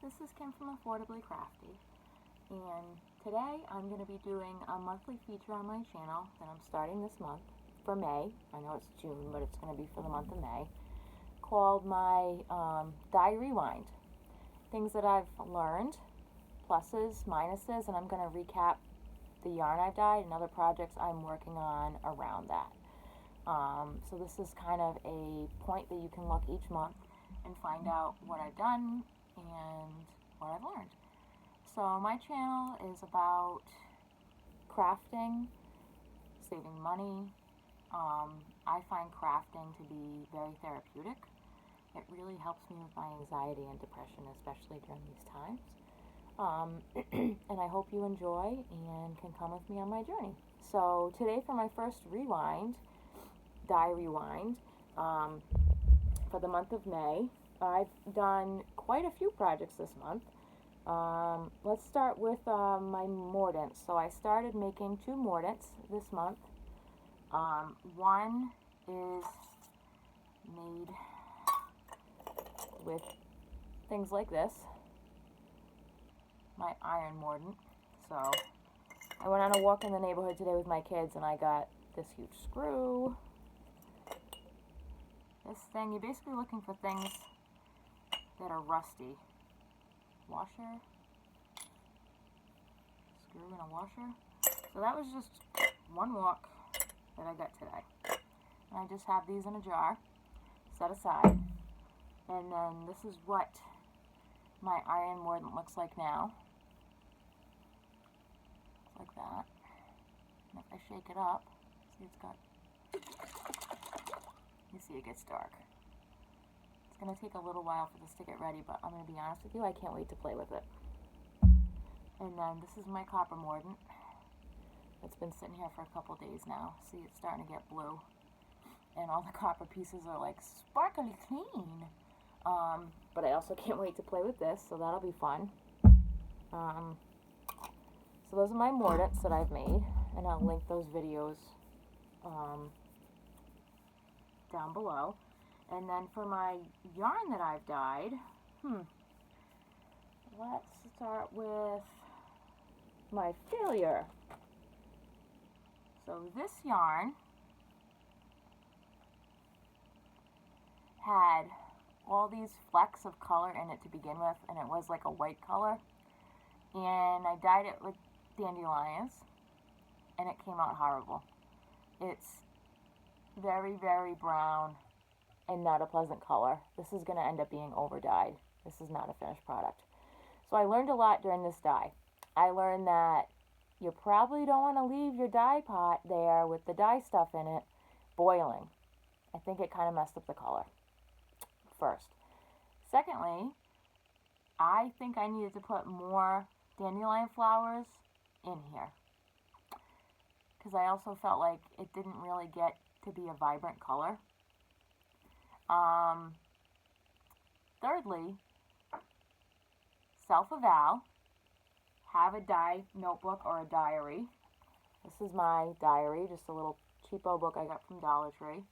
this is Kim from Affordably Crafty, and today I'm going to be doing a monthly feature on my channel that I'm starting this month for May. I know it's June, but it's going to be for the month of May, called my Dye Rewind. Things that I've learned, pluses, minuses, and I'm going to recap the yarn I've dyed and other projects I'm working on around that. So this is kind of a point that you can look each month and find out what I've done and what I've learned. So my channel is about crafting, saving money. I find crafting to be very therapeutic. It really helps me with my anxiety and depression, especially during these times. And I hope you enjoy and can come with me on my journey. So today for my first rewind, Dye Rewind, for the month of May, I've done quite a few projects this month. Let's start with my mordants. So I started making 2 mordants this month. One is made with things like this, my iron mordant. So I went on a walk in the neighborhood today with my kids and I got this huge screw. This thing, you're basically looking for things that are rusty. Washer, screw and a washer. So that was just one walk that I got today. And I just have these in a jar, set aside. And then this is what my iron mordant looks like now. It's like that. And if I shake it up, see it's got, you see it gets dark. It's going to take a little while for this to get ready, but I'm going to be honest with you, I can't wait to play with it. And then this is my copper mordant. It's been sitting here for a couple days now. See, it's starting to get blue. And all the copper pieces are like sparkly clean. But I also can't wait to play with this, so that'll be fun. So those are my mordants that I've made, and I'll link those videos down below. And then for my yarn that I've dyed, let's start with my failure. So this yarn had all these flecks of color in it to begin with, and it was like a white color. And I dyed it with dandelions, and it came out horrible. It's very, very brown and not a pleasant color. This is going to end up being over dyed. This is not a finished product. So I learned a lot during this dye. I learned that you probably don't want to leave your dye pot there with the dye stuff in it boiling. I think it kind of messed up the color first. Secondly, I think I needed to put more dandelion flowers in here, because I also felt like it didn't really get to be a vibrant color. Thirdly, self-eval. Have a dye notebook or a diary. This is my diary, just a little cheapo book I got from Dollar Tree.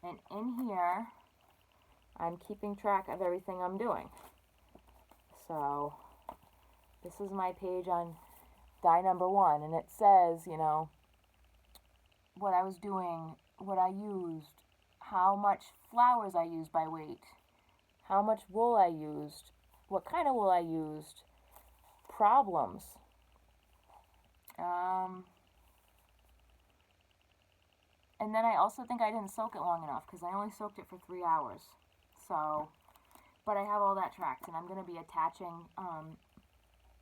And in here, I'm keeping track of everything I'm doing. So this is my page on dye number 1, and it says, you know, what I was doing, what I used, how much flowers I used by weight, how much wool I used, what kind of wool I used, problems. And then I also think I didn't soak it long enough, because I only soaked it for 3 hours. So, but I have all that tracked, and I'm going to be attaching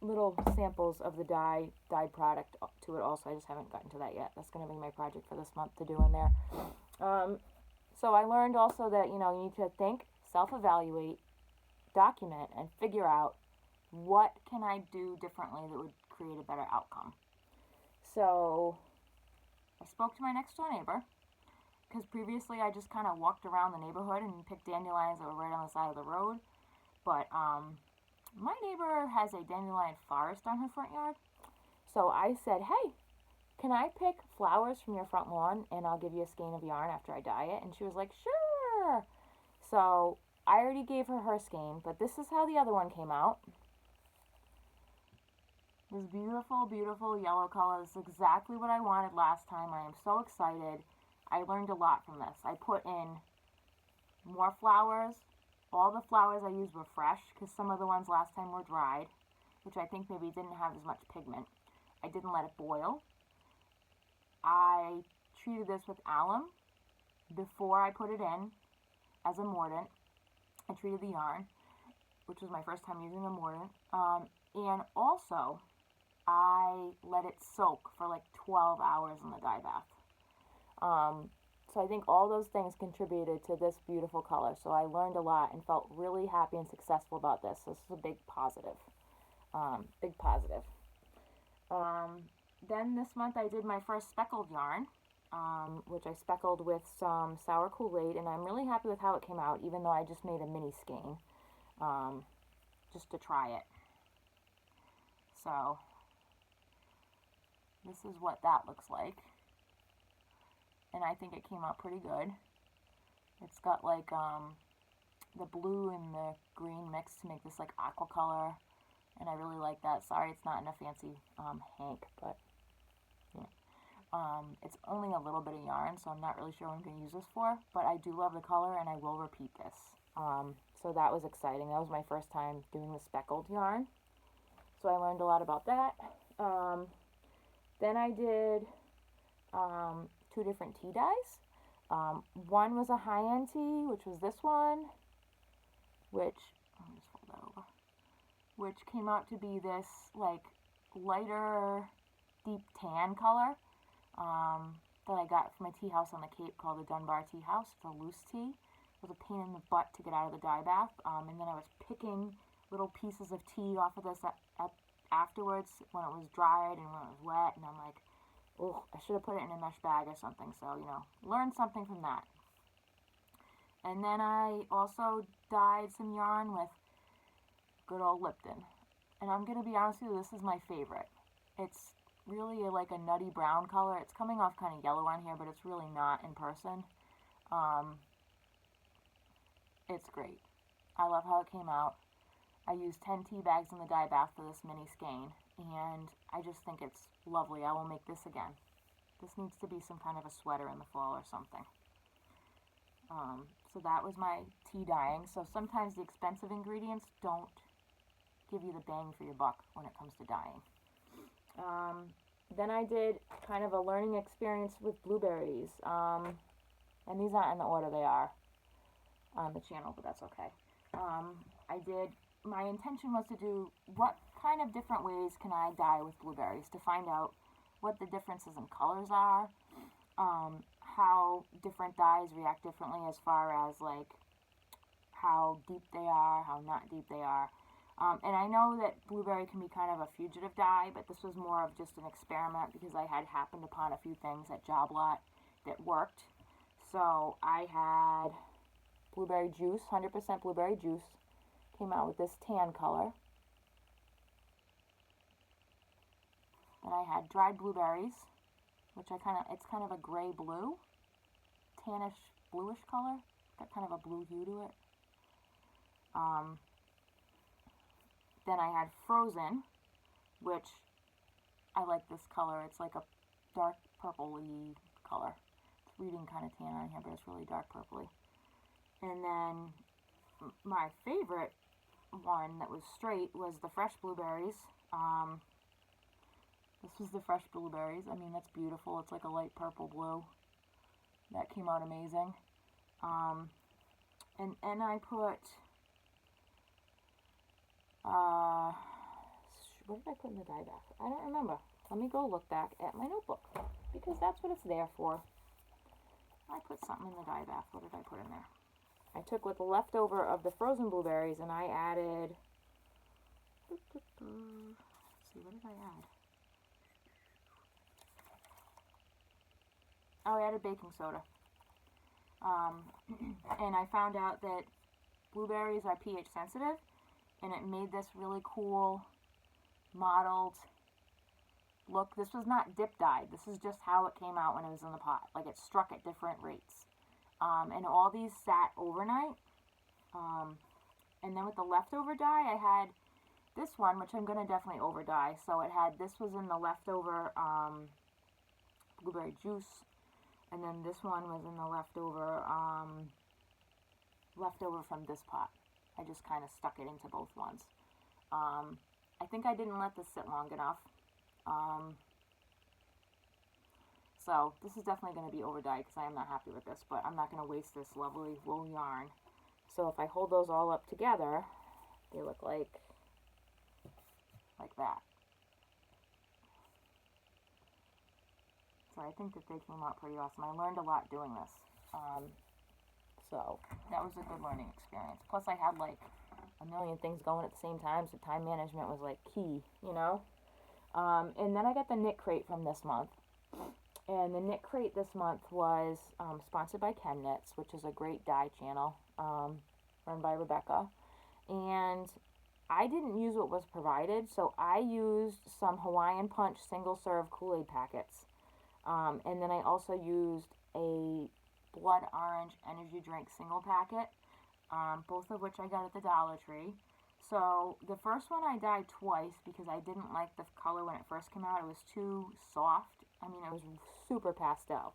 little samples of the dyed product to it also. I just haven't gotten to that yet. That's going to be my project for this month to do in there. So I learned also that, you know, you need to think, self-evaluate, document, and figure out what can I do differently that would create a better outcome. So I spoke to my next door neighbor, because previously I just kind of walked around the neighborhood and picked dandelions that were right on the side of the road. But my neighbor has a dandelion forest on her front yard. So I said, hey, can I pick flowers from your front lawn and I'll give you a skein of yarn after I dye it? And she was like, sure. So I already gave her her skein, but this is how the other one came out. This beautiful, beautiful yellow color. This is exactly what I wanted last time. I am so excited. I learned a lot from this. I put in more flowers. All the flowers I used were fresh because some of the ones last time were dried, which I think maybe didn't have as much pigment. I didn't let it boil. I treated this with alum before I put it in as a mordant. I treated the yarn, which was my first time using a mordant. And also, I let it soak for like 12 hours in the dye bath. So I think all those things contributed to this beautiful color. So I learned a lot and felt really happy and successful about this. So this is a big positive. Big positive. Then this month I did my first speckled yarn, which I speckled with some sour Kool-Aid, and I'm really happy with how it came out, even though I just made a mini skein, just to try it. So this is what that looks like. And I think it came out pretty good. It's got like the blue and the green mixed to make this like aqua color, and I really like that. Sorry it's not in a fancy hank, but yeah. It's only a little bit of yarn, so I'm not really sure what I'm going to use this for, but I do love the color and I will repeat this. So that was exciting. That was my first time doing the speckled yarn, so I learned a lot about that. Then I did 2 different tea dyes. One was a high-end tea, which was this one, which, let me just fold that over, which came out to be this like lighter, deep tan color that I got from a tea house on the Cape called the Dunbar Tea House. It's a loose tea. It was a pain in the butt to get out of the dye bath, and then I was picking little pieces of tea off of this afterwards when it was dried and when it was wet, and I'm like, oh, I should have put it in a mesh bag or something. So, you know, learn something from that. And then I also dyed some yarn with good old Lipton. And I'm going to be honest with you, this is my favorite. It's really like a nutty brown color. It's coming off kind of yellow on here, but it's really not in person. It's great. I love how it came out. I used 10 tea bags in the dye bath for this mini skein, and I just think it's lovely. I will make this again. This needs to be some kind of a sweater in the fall or something. So that was my tea dyeing. So sometimes the expensive ingredients don't give you the bang for your buck when it comes to dyeing. Then I did kind of a learning experience with blueberries. And these aren't in the order they are on the channel, but that's okay. My intention was to do what kind of different ways can I dye with blueberries to find out what the differences in colors are, how different dyes react differently as far as like how deep they are, how not deep they are. And I know that blueberry can be kind of a fugitive dye, but this was more of just an experiment because I had happened upon a few things at Job Lot that worked. So I had blueberry juice, 100% blueberry juice. Came out with this tan color. Then I had dried blueberries, which it's kind of a gray blue, tannish bluish color. Got kind of a blue hue to it. Then I had frozen, which I like this color. It's like a dark purpley color. It's reading kind of tan on here, but it's really dark purpley. And then my favorite one that was straight was the fresh blueberries. This was the fresh blueberries. I mean, that's beautiful. It's like a light purple blue. That came out amazing. And I put, what did I put in the dye bath? I don't remember. Let me go look back at my notebook because that's what it's there for. I put something in the dye bath. What did I put in there? I took what the leftover of the frozen blueberries and I added, let's see, what did I add? Oh, I added baking soda. And I found out that blueberries are pH sensitive, and it made this really cool mottled look. This was not dip dyed. This is just how it came out when it was in the pot. Like it struck at different rates. And all these sat overnight. And then with the leftover dye, this one, which I'm going to definitely over dye. So it had, this was in the leftover blueberry juice, and then this one was in the leftover from this pot. I just kind of stuck it into both ones. I think I didn't let this sit long enough. So this is definitely going to be over dyed because I am not happy with this, but I'm not going to waste this lovely wool yarn. So if I hold those all up together, they look like that. So I think that they came out pretty awesome. I learned a lot doing this. So that was a good learning experience. Plus I had like a million things going at the same time, so time management was like key, you know. And then I got the knit crate from this month. And the knit crate this month was sponsored by Chem Knits, which is a great dye channel run by Rebecca. And I didn't use what was provided, so I used some Hawaiian Punch single-serve Kool-Aid packets. And then I also used a blood orange energy drink single packet, both of which I got at the Dollar Tree. So the first one I dyed twice because I didn't like the color when it first came out. It was too soft. I mean, it was super pastel.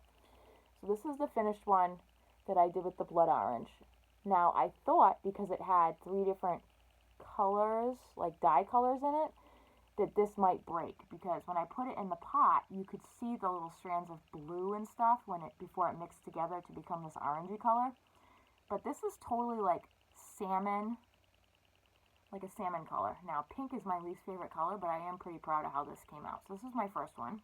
So this is the finished one that I did with the blood orange. Now I thought because it had 3 different colors, like dye colors in it, that this might break, because when I put it in the pot, you could see the little strands of blue and stuff before it mixed together to become this orangey color. But this is totally like salmon, like a salmon color. Now pink is my least favorite color, but I am pretty proud of how this came out. So this is my first one.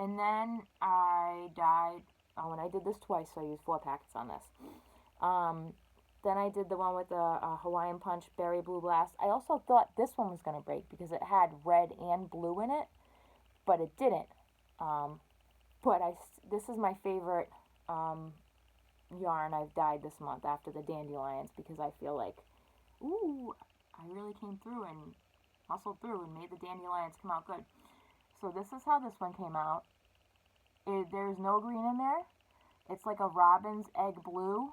And then I dyed, and I did this twice, so I used 4 packets on this. Then I did the one with the Hawaiian Punch Berry Blue Blast. I also thought this one was going to break because it had red and blue in it, but it didn't. But this is my favorite yarn I've dyed this month after the dandelions, because I feel like, ooh, I really came through and muscled through and made the dandelions come out good. So this is how this one came out. There's no green in there. It's like a robin's egg blue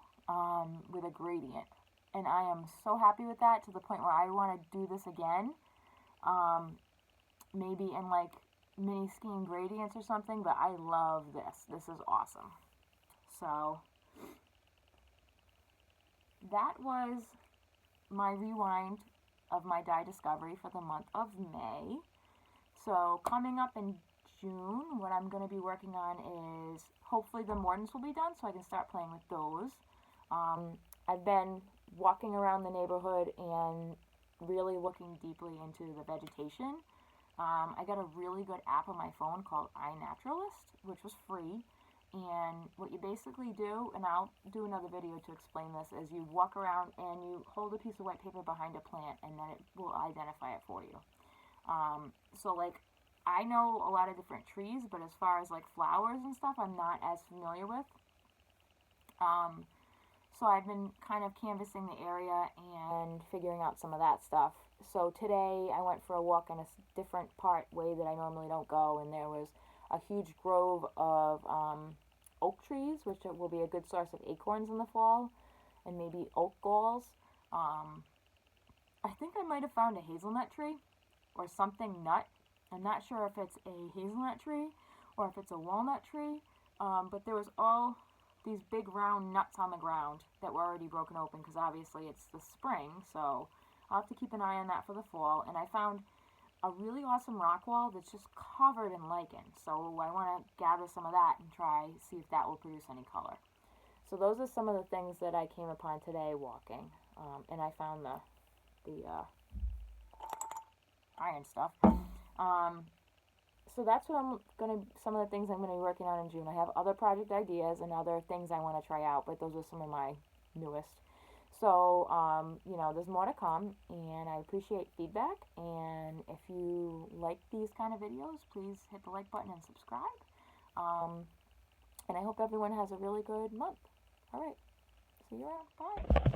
with a gradient. And I am so happy with that, to the point where I want to do this again. Maybe in like mini skein gradients or something, but I love this. This is awesome. So that was my rewind of my dye discovery for the month of May. So coming up in June, what I'm going to be working on is, hopefully the mordants will be done so I can start playing with those. I've been walking around the neighborhood and really looking deeply into the vegetation. I got a really good app on my phone called iNaturalist, which was free. And what you basically do, and I'll do another video to explain this, is you walk around and you hold a piece of white paper behind a plant, and then it will identify it for you. So like, I know a lot of different trees, but as far as like flowers and stuff, I'm not as familiar with. So I've been kind of canvassing the area and figuring out some of that stuff. So today I went for a walk in a different way that I normally don't go, and there was a huge grove of oak trees, which will be a good source of acorns in the fall, and maybe oak galls. I think I might have found a hazelnut tree or something nut. I'm not sure if it's a hazelnut tree or if it's a walnut tree, but there was all these big round nuts on the ground that were already broken open, because obviously it's the spring, so I'll have to keep an eye on that for the fall. And I found a really awesome rock wall that's just covered in lichen, so I want to gather some of that and see if that will produce any color. So those are some of the things that I came upon today walking, and I found the iron stuff. So that's what some of the things I'm going to be working on in June. I have other project ideas and other things I want to try out, but those are some of my newest. So, you know, there's more to come, and I appreciate feedback. And if you like these kind of videos, please hit the like button and subscribe. And I hope everyone has a really good month. All right. See you around. Bye.